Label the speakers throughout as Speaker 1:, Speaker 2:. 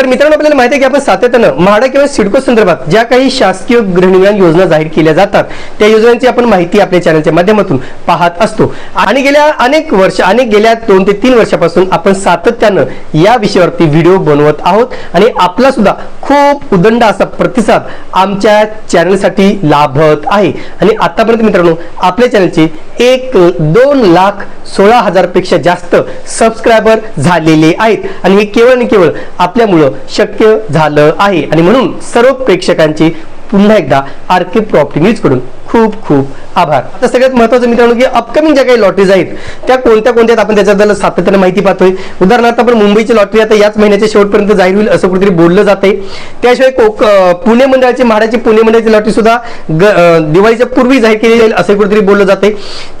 Speaker 1: तर मित्रांनो, आपल्याला माहिती आहे की आपण सातत्यानं म्हाडा किंवा सिडको संदर्भात ज्या काही शासकीय गृहनिर्माण योजना जाहीर केल्या जातात त्या योजनांची आपण माहिती आपल्या चॅनलच्या माध्यमातून पाहत असतो आणि गेल्या गेल्या 2 ते 3 वर्षापासून आपण सातत्यानं या विषयावरती व्हिडिओ बनवत आहोत आणि आपला सुद्धा खूप उदंड असा प्रतिसाद आमच्या चॅनलसाठी लाभत आहे आणि आतापर्यंत मित्रांनो आपल्या चॅनलचे 2,16,000 पेक्षा जास्त सबस्क्रायबर झालेले आहेत आणि हे केवळ आणि केवळ आपल्यामुळे शक्य झालं आहे आणि म्हणून सर्व प्रेक्षकांचे पुन्हा एकदा आरके प्रॉपर्टी न्यूज कडून खूप खूप आभार। आता सगळ्यात महत्त्वाचं मित्रांनो की अपकमिंग ज्या काही लॉटरीज आहेत त्या कोणत्या आपण त्याच्याबद्दल सातत्याने माहिती पाहतोय। उदाहरणार्थ आपण मुंबईची लॉटरी आता याच महिन्याच्या शेवटपर्यंत जाहीर होईल असं कुठेतरी बोललं जातंय। त्याशिवाय पुणे मंडळाची म्हाडाची पुणे मंडळाची लॉटरी सुद्धा दिवाळीच्या पूर्वी जाहीर केली जाईल असं कुठेतरी बोललं जातंय।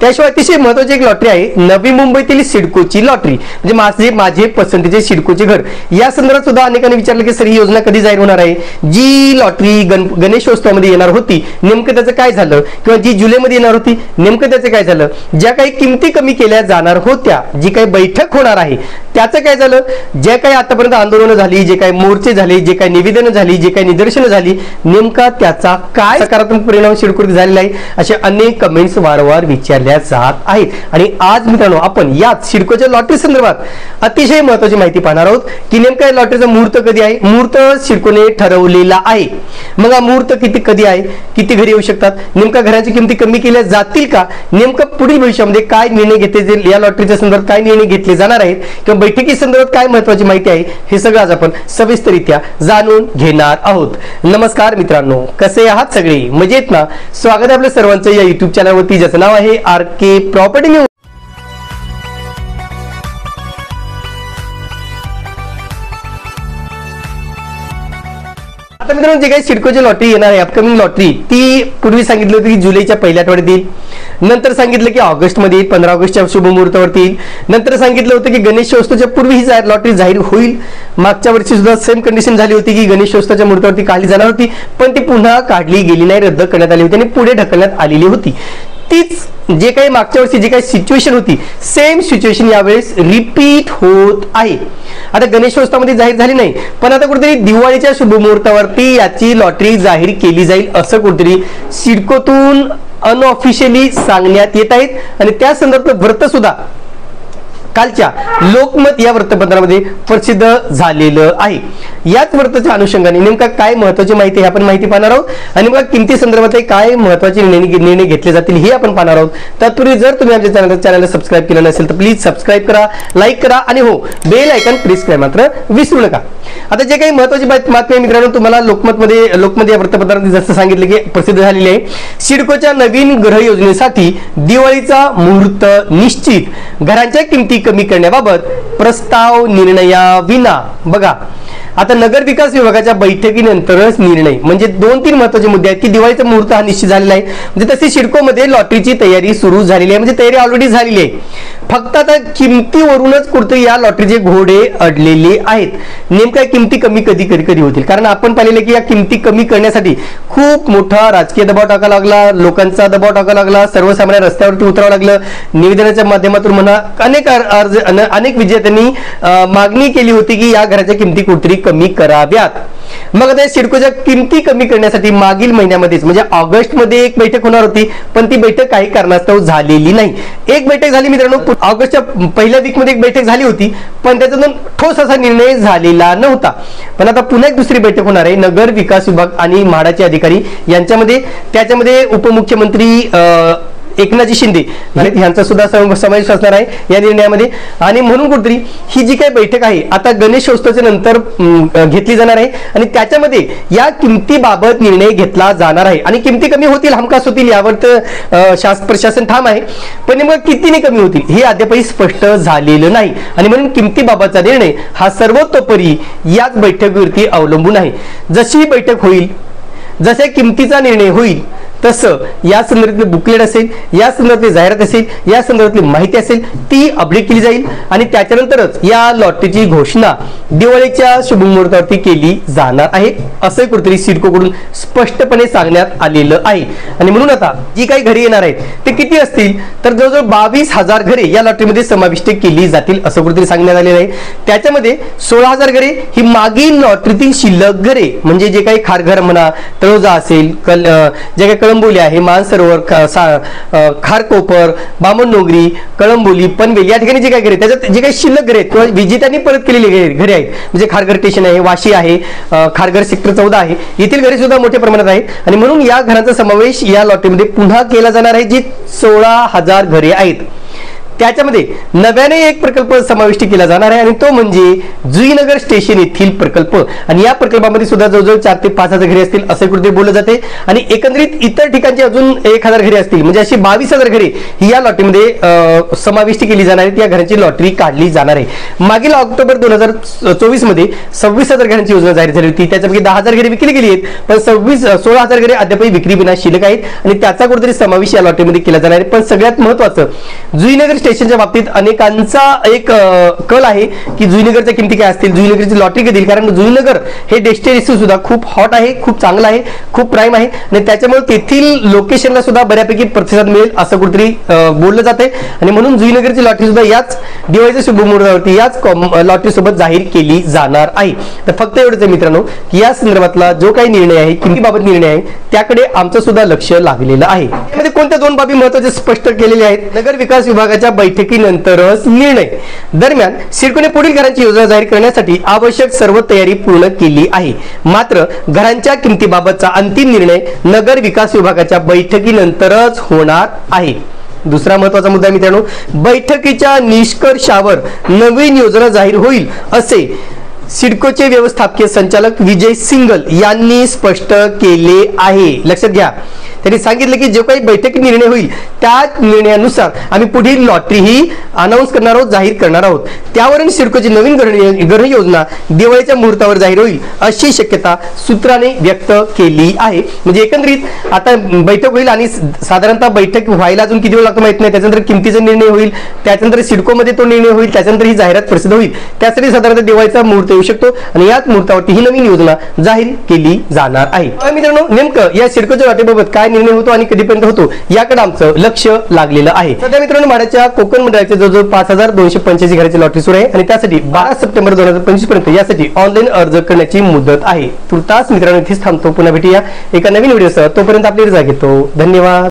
Speaker 1: त्याशिवाय अतिशय महत्त्वाची एक लॉटरी आहे नवी मुंबईतील सिडकोची लॉटरी म्हणजे माझे पसंतीचे सिडकोचे घर। या संदर्भात सुद्धा अनेकांनी विचारलं की सर ही योजना कधी जाहीर होणार आहे। जी लॉटरी गणेशोत्सवामध्ये येणार होती नेमकं त्याचं काय झालं किंवा जी जुलैमध्ये येणार होती नेमकं त्याचं काय झालं। ज्या काही किमती कमी केल्या जाणार होत्या जी काही बैठक होणार आहे त्याचं काय झालं। जे काही आतापर्यंत आंदोलनं झाली जे काही मोर्चे झाले जे काही निवेदनं झाली जे काही निदर्शनं झाली नेमका त्याचा काय सकारात्मक परिणाम सिडकोवर झालेला आहे असे अनेक कमेंट्स वारंवार विचारल्या जात आहेत। आणि आज मित्रांनो आपण याच सिडकोच्या लॉटरी संदर्भात अतिशय महत्त्वाची माहिती पाहणार आहोत की नेमका या लॉटरीचा मुहूर्त कधी आहे। मुहूर्त सिडकोने ठरवलेला आहे। मग हा मुहूर्त कधी आहे किती घरी येऊ शकतात नेमका घराची किमती कमी केल्या जातील का नेमकं पुढील भविष्यामध्ये काय निर्णय घेतले जाईल या लॉटरीच्या संदर्भात काय निर्णय घेतले जाणार आहेत किंवा बैठकी संदर्भात काय महत्त्वाची माहिती आहे हे सगळं आज आपण सविस्तररित्या जाणून घेणार आहोत। नमस्कार मित्रांनो, कसे आहात सगळे मजेत ना। स्वागत आहे आपल्या सर्वांचं या YouTube चॅनलवरती ज्याचं नाव आहे आरके प्रॉपर्टी न्यूज। आता मित्रांनो जे काही सिडकोची लॉटरी येणार आहे अपकमिंग लॉटरी ती पूर्वी सांगितलं होतं की जुलैच्या पहिल्या आठवड्यात येईल, नंतर सांगितलं की ऑगस्टमध्ये येईल 15 ऑगस्टच्या शुभ मुहूर्तावरती येईल, नंतर सांगितलं होतं की गणेशोत्सवाच्या पूर्वी ही लॉटरी जाहीर होईल। मागच्या वर्षी सुद्धा सेम कंडिशन झाली होती की गणेशोत्सवाच्या मुहूर्तावरती काढली जाणार होती पण ती पुन्हा काढली गेली नाही, रद्द करण्यात आली होती आणि पुढे ढकलण्यात आलेली होती। तीच जे काही मागच्या वर्षी जे काही सिच्युएशन होती सेम सिच्युएशन यावेळेस रिपीट होत आहे। आता गणेशोत्सवामध्ये जाहीर झाली नाही पण आता कुठेतरी दिवाळीच्या शुभ मुहूर्तावरती याची लॉटरी जाहीर केली जाईल असं कुठेतरी सिडकोतून अनऑफिशियली सांगण्यात येत आहेत आणि त्या संदर्भात वृत्त सुद्धा कालच्या लोकमत या वृत्तपत्रामध्ये प्रसिद्ध झालेलं आहे। याच वृत्ताच्या अनुषंगाने नेमका काय महत्त्वाची माहिती आहे आपण माहिती पाहणार आहोत आणि मग किमती संदर्भात काय महत्त्वाचे निर्णय घेतले जातील हे आपण पाहणार आहोत। तत्पूर्वी जर तुम्ही आमच्या चॅनलला सबस्क्राईब केलं नसेल तर प्लीज सबस्क्राईब करा, लाईक करा आणि हो बेल आयकॉन प्रेस करायला मात्र विसरू नका। आता जे काही महत्त्वाची बातमी आहे मित्रांनो तुम्हाला लोकमत या वृत्तपत्रामध्ये जसं सांगितलं की प्रसिद्ध झालेली आहे सिडकोच्या नवीन गृह योजनेसाठी दिवाळीचा मुहूर्त निश्चित, घरांच्या किमती कमी करण्याबाबत प्रस्ताव निर्णयाविना। बघा आता नगर विकास विभागाच्या बैठकीनंतरच निर्णय म्हणजे 2-3 महत्त्वाचे मुद्दे आहेत की दिवाळीचा मुहूर्त हा निश्चित झालेला आहे म्हणजे तसे सिडकोमध्ये लॉटरीची तयारी सुरू झालेली आहे म्हणजे तयारी ऑलरेडी झालेली आहे। फक्त आता किमतीवरूनच कुठे या लॉटरीचे घोडे अडलेले आहेत। नेमक्या किमती कमी कधी होतील कारण आपण पाहिलेले की या किमती कमी करण्यासाठी खूप मोठा राजकीय दबाव टाकावा लागला, लोकांचा दबाव टाकावा लागला, सर्वसामान्य रस्त्यावरती उतरावं लागलं, निवेदनाच्या माध्यमातून म्हणा अनेक विजेत्यांनी मागणी केली होती की या घराच्या किमती कुठेतरी कमी कराव्यात। मग आता सिडकोच्या किमती कमी करण्यासाठी मागील महिन्यामध्येच म्हणजे ऑगस्टमध्ये एक बैठक होणार होती पण ती बैठक काही कारणास्तव झालेली नाही। एक बैठक झाली मित्रांनो ऑगस्टच्या पहिल्या वीकमध्ये एक बैठक झाली होती पण त्याच्यातून ठोस असा निर्णय झालेला नव्हता। पण आता पुन्हा एक दुसरी बैठक होणार आहे नगर विकास विभाग आणि म्हाडाचे अधिकारी यांच्यामध्ये, त्याच्यामध्ये उपमुख्यमंत्री एकनाथजी शिंदे यांचा सुद्धा समावेश असणार आहे या निर्णयामध्ये आणि म्हणून कुठेतरी ही जी काही बैठक आहे आता गणेशोत्सवाच्या नंतर घेतली जाणार आहे आणि त्याच्यामध्ये या किमतीबाबत निर्णय घेतला जाणार आहे आणि किमती कमी होतील हमखास होतील यावर तर प्रशासन ठाम आहे पण नेमकं कितीने कमी होतील हे अद्यापही स्पष्ट झालेलं नाही आणि म्हणून किमतीबाबतचा निर्णय हा सर्वतोपरी याच बैठकीवरती अवलंबून आहे। जशी ही बैठक होईल जसे किमतीचा निर्णय होईल तसं या संदर्भातले बुकलेट असेल, या संदर्भातली जाहिरात असेल, या संदर्भातली माहिती असेल ती अपडेट केली जाईल आणि त्याच्यानंतरच या लॉटरीची घोषणा दिवाळीच्या शुभमुहूर्तावरती केली जाणार आहे असं कुठेतरी सिडकोकडून स्पष्टपणे सांगण्यात आलेलं आहे. आणि म्हणून आता जी काही घरे येणार आहेत ते किती असतील तर जवळजवळ 22,000 घरे या लॉटरीमध्ये समाविष्ट केली जातील असं कुठेतरी सांगण्यात आलेलं आहे. त्याच्यामध्ये 16,000 घरे ही मागील लॉटरीतील शिल्लक घरे म्हणजे जे काही खारघर म्हणा, तळोजा असेल, जे काही कळंबोली आहे, मानसरोवर, खारकोपर, बामणडोंगरी, कळंबोली, पनवेल या ठिकाणी जे काही घरे त्याच्यात जे काही शिल्लक घरे आहेत किंवा विजेत्यांनी परत केलेली घरे आहेत म्हणजे खारघर स्टेशन आहे, वाशी आहे, खारघर सेक्टर 14 आहे, येथील घरे सुद्धा मोठ्या प्रमाणात आहेत. आणि म्हणून या घरांचा समावेश या लॉटरीमध्ये पुन्हा केला जाणार आहे. जी 16,000 घरे आहेत त्याच्यामध्ये नव्याने एक प्रकल्प समाविष्ट केला जाणार आहे आणि तो म्हणजे जुईनगर स्टेशन येथील प्रकल्प. आणि या प्रकल्पामध्ये सुद्धा जवळजवळ 4 ते 5,000 घरे असतील असे कुठे बोललं जाते. आणि एकंदरीत इतर ठिकाणची अजून 1,000 घरे असतील म्हणजे अशी 22,000 घरे ही या लॉटरीमध्ये समाविष्ट केली जाणार आहेत. या घरांची लॉटरी काढली जाणार आहे. मागील ऑक्टोबर 2024 मध्ये 26,000 घरांची योजना जाहीर झाली होती. त्याच्यापैकी 10,000 घरे विकली गेली आहेत पण 16,000 घरे अद्यापही विक्री विना शिल्लक आहेत आणि त्याचा कुठेतरी समावेश या लॉटरीमध्ये केला जाणार आहे. पण सगळ्यात महत्त्वाचं जुईनगर स्टेशनच्या बाबतीत अनेकांचा एक कल आहे की जुईनगरच्या किमती काय असतील, जुईनगरची लॉटरी कधी, कारण जुईनगर हे डेस्टिनेशन सुद्धा खूप हॉट आहे, खूप चांगलं आहे, खूप प्राईम आहे आणि त्याच्यामुळे तेथील लोकेशनला सुद्धा बऱ्यापैकी प्रतिसाद मिळेल असं कुठेतरी बोललं जाते. आणि म्हणून जुईनगरची लॉटरी सुद्धा याच दिवाळीच्या शुभमुहूर्तावरती याच लॉटरी सोबत जाहीर केली जाणार आहे. तर फक्त एवढंच आहे मित्रांनो की या संदर्भातला जो काही निर्णय आहे, किमतीबाबत निर्णय आहे त्याकडे आमचं सुद्धा लक्ष लागलेलं आहे. त्यामध्ये कोणत्या 2 बाबी महत्त्वाचे स्पष्ट केलेले आहेत. नगर विकास विभागाच्या बैठकीनंतरच निर्णय दरम्यान सिडकोने पुढील घरांची योजना जाहीर करण्यासाठी आवश्यक सर्व तयारी पूर्ण केली आहे. मात्र घरांच्या किमतीबाबतचा अंतिम निर्णय नगर विकास विभागाच्या बैठकीनंतरच होणार आहे. दुसरा महत्त्वाचा मुद्दा मित्रांनो, बैठकीच्या निष्कर्षावर नवीन योजना जाहीर होईल असे सिडकोचे व्यवस्थापकीय संचालक विजय सिंगल यांनी स्पष्ट केले आहे. लक्षात घ्या, त्यांनी सांगितलं की जो काही बैठकीत निर्णय होईल त्या निर्णयानुसार आम्ही पुढील लॉटरी ही अनाऊन्स करणार आहोत, जाहीर करणार आहोत. त्यावरून सिडकोची नवीन घर योजना दिवाळीच्या मुहूर्तावर जाहीर होईल अशी शक्यता सूत्राने व्यक्त केली आहे. म्हणजे एकंदरीत आता बैठक होईल आणि साधारणतः बैठक व्हायला अजून किती वेळ लागतो माहित नाही. त्याच्यानंतर किमतीचा निर्णय होईल, त्याच्यानंतर सिडकोमध्ये तो निर्णय होईल, त्याच्यानंतर ही जाहिरात प्रसिद्ध होईल. त्यासाठी साधारणतः दिवाळीचा मुहूर्त येऊ शकतो आणि याच मुहूर्तावरती ही नवीन योजना जाहीर केली जाणार आहे. मित्रांनो, नेमकं या सिडकोच्या लॉटरीबाबत काय निर्णय होतो आणि कधीपर्यंत होतो याकडे आमचं लक्ष लागलेलं आहे. सध्या मित्रांनो माड्याच्या कोकण मंडळाचे जवळजवळ 5,285 घराची लॉटरी सुरू आहे आणि त्यासाठी 12 सप्टेंबर 2025 पर्यंत यासाठी ऑनलाईन अर्ज करण्याची मुदत आहे. तुर्तास मित्रांनो इथेच थांबतो. पुन्हा भेटूया एका नवीन व्हिडिओसह. तोपर्यंत आपली रजा घेतो. धन्यवाद.